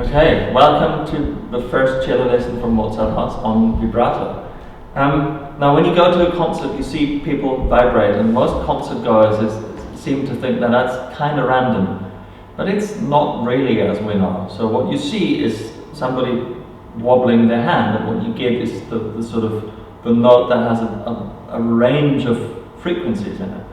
Okay, welcome to the first cello lesson from Mozart on vibrato. Now when you go to a concert you see people vibrate, and most concert goers seem to think that that's kind of random, but it's not really, as we know. So what you see is somebody wobbling their hand, and what you get is the sort of the note that has a range of frequencies in it.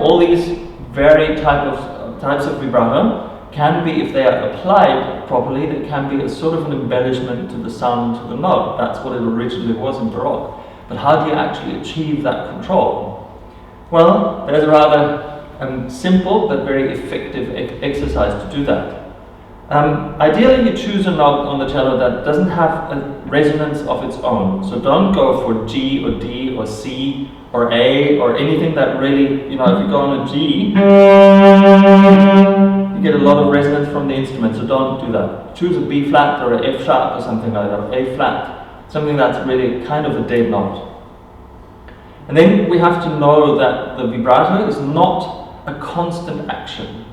All these varied types of vibrato can be, if they are applied properly, they can be a sort of an embellishment to the sound, to the note. That's what it originally was in Baroque. But how do you actually achieve that control? Well, there's a rather simple but very effective exercise to do that. Ideally you choose a note on the cello that doesn't have a resonance of its own. So don't go for G or D or C or A or anything that really, if you go on a G, you get a lot of resonance from the instrument, so don't do that. Choose a B flat or an F sharp or something like that, or A flat, something that's really kind of a dead note. And then we have to know that the vibrato is not a constant action.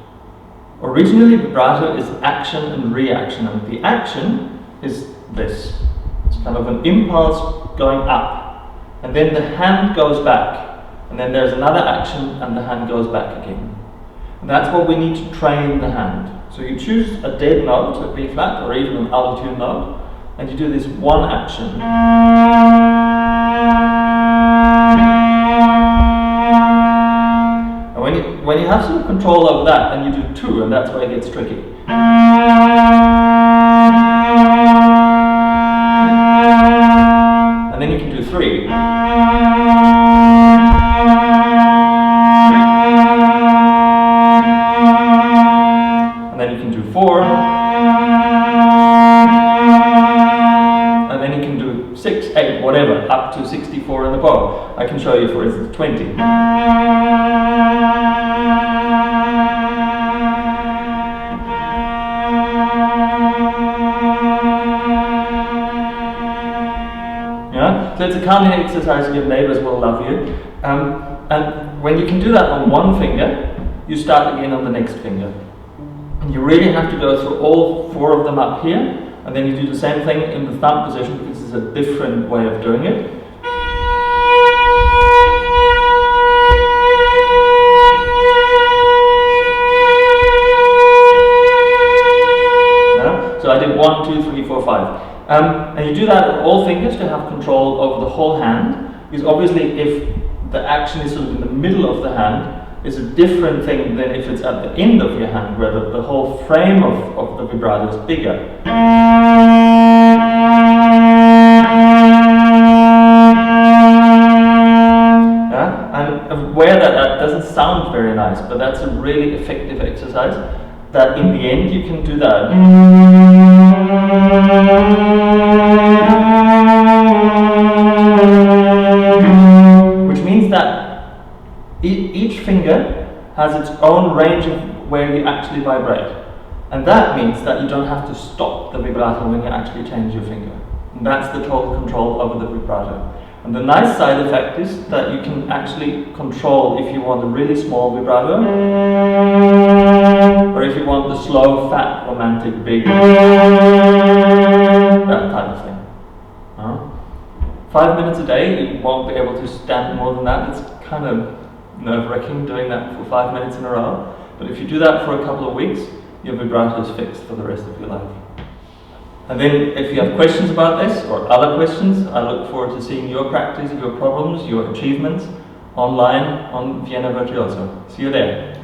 Originally vibrato is action and reaction, and the action is this. It's kind of an impulse going up. And then the hand goes back, and then there's another action and the hand goes back again. And that's what we need to train the hand. So you choose a dead note, a B flat or even an altitude note, and you do this one action. And when you have some control over that, then you do two, and that's where it gets tricky. And then you can do three. And then you can do four. And then you can do 6, 8, whatever, up to 64 in the bow. I can show you, for instance, 20. So it's a counting exercise, your neighbors will love you. And when you can do that on one finger, you start again on the next finger. And you really have to go through all four of them up here, and then you do the same thing in the thumb position, because it's a different way of doing it. So I did 1, 2, 3, 4, 5. And you do that on all fingers to have control over the whole hand, because obviously if the action is sort of in the middle of the hand, it's a different thing than if it's at the end of your hand, where the whole frame of the vibrato is bigger. Yeah? I'm aware that that doesn't sound very nice, but that's a really effective exercise, that in the end you can do that. Which means that each finger has its own range of where you actually vibrate. And that means that you don't have to stop the vibrato when you actually change your finger. And that's the total control over the vibrato. And the nice side effect is that you can actually control if you want a really small vibrato, or if you want the slow, fat, romantic, big, that type of thing. 5 minutes a day, you won't be able to stand more than that. It's kind of nerve-wracking doing that for 5 minutes in a row. But if you do that for a couple of weeks, your vibrato is fixed for the rest of your life. And then if you have questions about this or other questions, I look forward to seeing your practice, your problems, your achievements online on Vienna Virtuoso. See you there.